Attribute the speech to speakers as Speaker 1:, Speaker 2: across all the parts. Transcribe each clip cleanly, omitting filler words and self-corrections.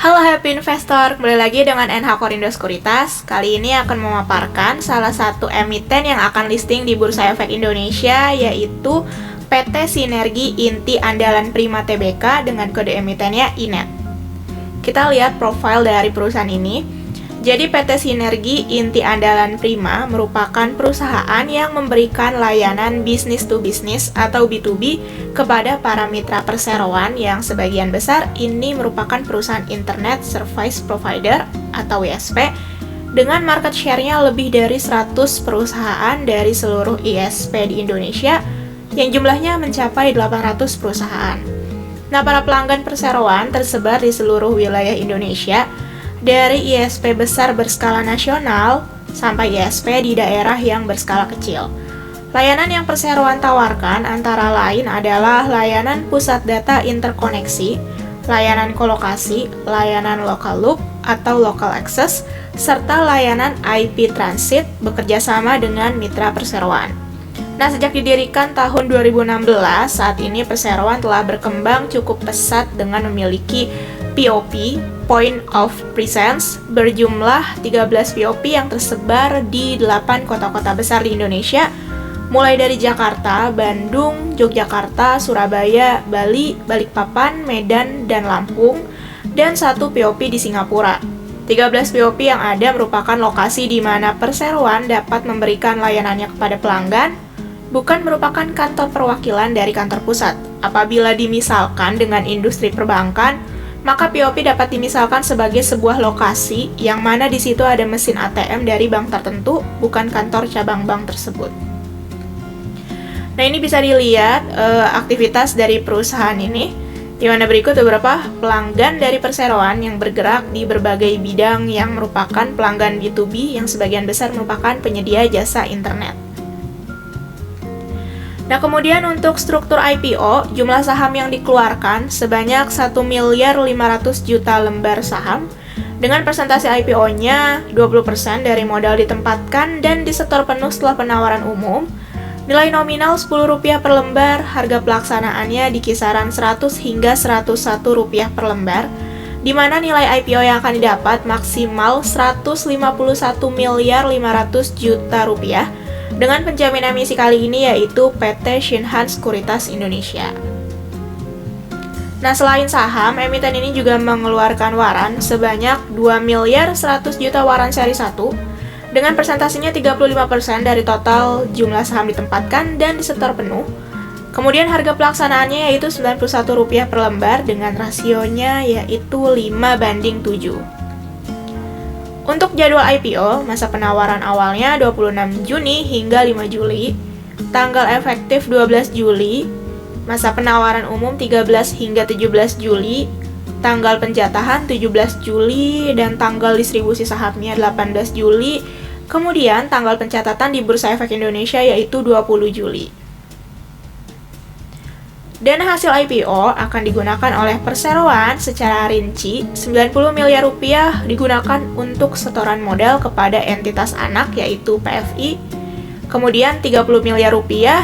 Speaker 1: Halo Happy Investor, kembali lagi dengan NH Korindo Sekuritas. Kali ini akan memaparkan salah satu emiten yang akan listing di Bursa Efek Indonesia, yaitu PT Sinergi Inti Andalan Prima Tbk dengan kode emitennya INET. Kita lihat profil dari perusahaan ini. Jadi PT Sinergi Inti Andalan Prima merupakan perusahaan yang memberikan layanan business to business atau B2B kepada para mitra perseroan yang sebagian besar ini merupakan perusahaan Internet Service Provider atau WSP dengan market share-nya lebih dari 100 perusahaan dari seluruh ISP di Indonesia yang jumlahnya mencapai 800 perusahaan. Nah, para pelanggan perseroan tersebar di seluruh wilayah Indonesia dari ISP besar berskala nasional sampai ISP di daerah yang berskala kecil. Layanan yang perseroan tawarkan antara lain adalah layanan pusat data interkoneksi, layanan kolokasi, layanan local loop atau local access, serta layanan IP transit bekerjasama dengan mitra perseroan. Nah, sejak didirikan tahun 2016, saat ini perseroan telah berkembang cukup pesat dengan memiliki POP, Point of Presence, berjumlah 13 POP yang tersebar di 8 kota-kota besar di Indonesia, mulai dari Jakarta, Bandung, Yogyakarta, Surabaya, Bali, Balikpapan, Medan, dan Lampung, dan 1 POP di Singapura. 13 POP yang ada merupakan lokasi di mana perseroan dapat memberikan layanannya kepada pelanggan, bukan merupakan kantor perwakilan dari kantor pusat. Apabila dimisalkan dengan industri perbankan, maka POP dapat dimisalkan sebagai sebuah lokasi yang mana di situ ada mesin ATM dari bank tertentu, bukan kantor cabang bank tersebut. Nah, ini bisa dilihat aktivitas dari perusahaan ini, di mana berikut beberapa pelanggan dari perseroan yang bergerak di berbagai bidang yang merupakan pelanggan B2B yang sebagian besar merupakan penyedia jasa internet. Nah, kemudian untuk struktur IPO, jumlah saham yang dikeluarkan sebanyak 1.500.000.000 lembar saham dengan persentase IPO-nya 20% dari modal ditempatkan dan disetor penuh setelah penawaran umum. Nilai nominal Rp10 per lembar, harga pelaksanaannya di kisaran Rp100 hingga Rp101 per lembar, di mana nilai IPO yang akan didapat maksimal Rp151.500.000.000 dengan penjamin emisi kali ini yaitu PT Shinhan Sekuritas Indonesia. Nah, selain saham, emiten ini juga mengeluarkan waran sebanyak 2.100.000.000 waran seri 1 dengan persentasenya 35% dari total jumlah saham ditempatkan dan disetor penuh. Kemudian harga pelaksanaannya yaitu Rp91 per lembar dengan rasionya yaitu 5:7. Untuk jadwal IPO, masa penawaran awalnya 26 Juni hingga 5 Juli, tanggal efektif 12 Juli, masa penawaran umum 13 hingga 17 Juli, tanggal penjatahan 17 Juli, dan tanggal distribusi sahamnya 18 Juli, kemudian tanggal pencatatan di Bursa Efek Indonesia yaitu 20 Juli. Dana hasil IPO akan digunakan oleh perseroan secara rinci. Rp90 miliar digunakan untuk setoran modal kepada entitas anak yaitu PFI. Kemudian Rp30 miliar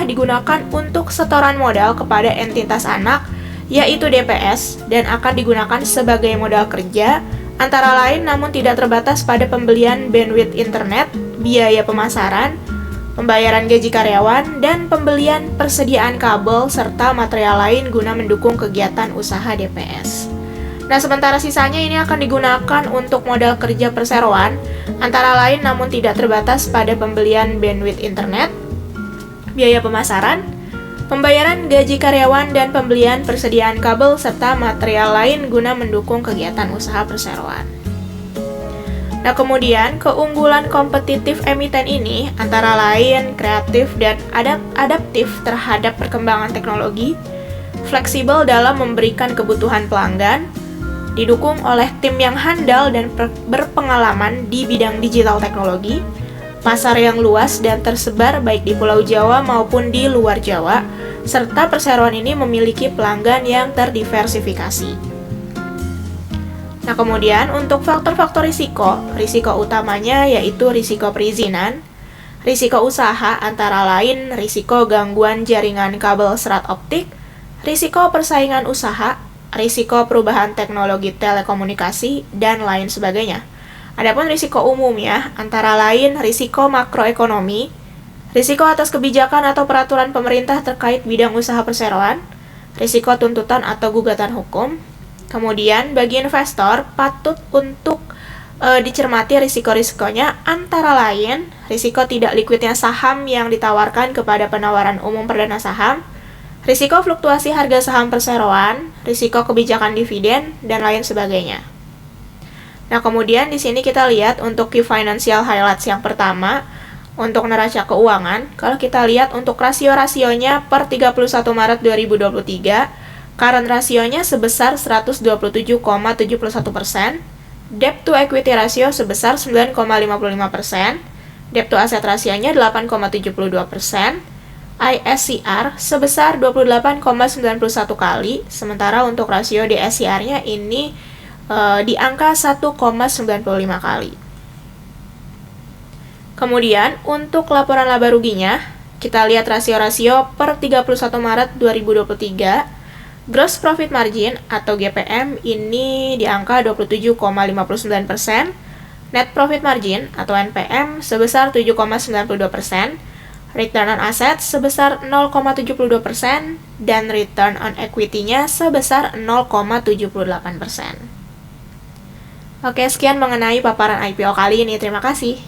Speaker 1: digunakan untuk setoran modal kepada entitas anak yaitu DPS dan akan digunakan sebagai modal kerja antara lain namun tidak terbatas pada pembelian bandwidth internet, biaya pemasaran, pembayaran gaji karyawan, dan pembelian persediaan kabel serta material lain guna mendukung kegiatan usaha DPS. Nah, sementara sisanya ini akan digunakan untuk modal kerja perseroan, antara lain namun tidak terbatas pada pembelian bandwidth internet, biaya pemasaran, pembayaran gaji karyawan, dan pembelian persediaan kabel serta material lain guna mendukung kegiatan usaha perseroan. Nah, kemudian keunggulan kompetitif emiten ini antara lain kreatif dan adaptif terhadap perkembangan teknologi, fleksibel dalam memberikan kebutuhan pelanggan, didukung oleh tim yang handal dan berpengalaman di bidang digital teknologi, pasar yang luas dan tersebar baik di Pulau Jawa maupun di luar Jawa, serta perseroan ini memiliki pelanggan yang terdiversifikasi. Nah, kemudian untuk faktor-faktor risiko utamanya yaitu risiko perizinan, risiko usaha antara lain risiko gangguan jaringan kabel serat optik, risiko persaingan usaha, risiko perubahan teknologi telekomunikasi, dan lain sebagainya. Adapun risiko umumnya, antara lain risiko makroekonomi, risiko atas kebijakan atau peraturan pemerintah terkait bidang usaha perseroan, risiko tuntutan atau gugatan hukum. Kemudian, bagi investor, patut untuk dicermati risiko-risikonya, antara lain risiko tidak likuidnya saham yang ditawarkan kepada penawaran umum perdana saham, risiko fluktuasi harga saham perseroan, risiko kebijakan dividen, dan lain sebagainya. Nah, kemudian di sini kita lihat untuk key financial highlights yang pertama, untuk neraca keuangan, kalau kita lihat untuk rasio-rasionya per 31 Maret 2023, current rasionya sebesar 127,71%, debt to equity ratio sebesar 9,55%, debt to asset rasionya 8,72%, ISCR sebesar 28,91 kali, sementara untuk rasio DSCR-nya ini di angka 1,95 kali. Kemudian, untuk laporan laba ruginya, kita lihat rasio-rasio per 31 Maret 2023, gross profit margin atau GPM ini di angka 27,59%, net profit margin atau NPM sebesar 7,92%, return on assets sebesar 0,72%, dan return on equity-nya sebesar 0,78%. Oke, sekian mengenai paparan IPO kali ini. Terima kasih.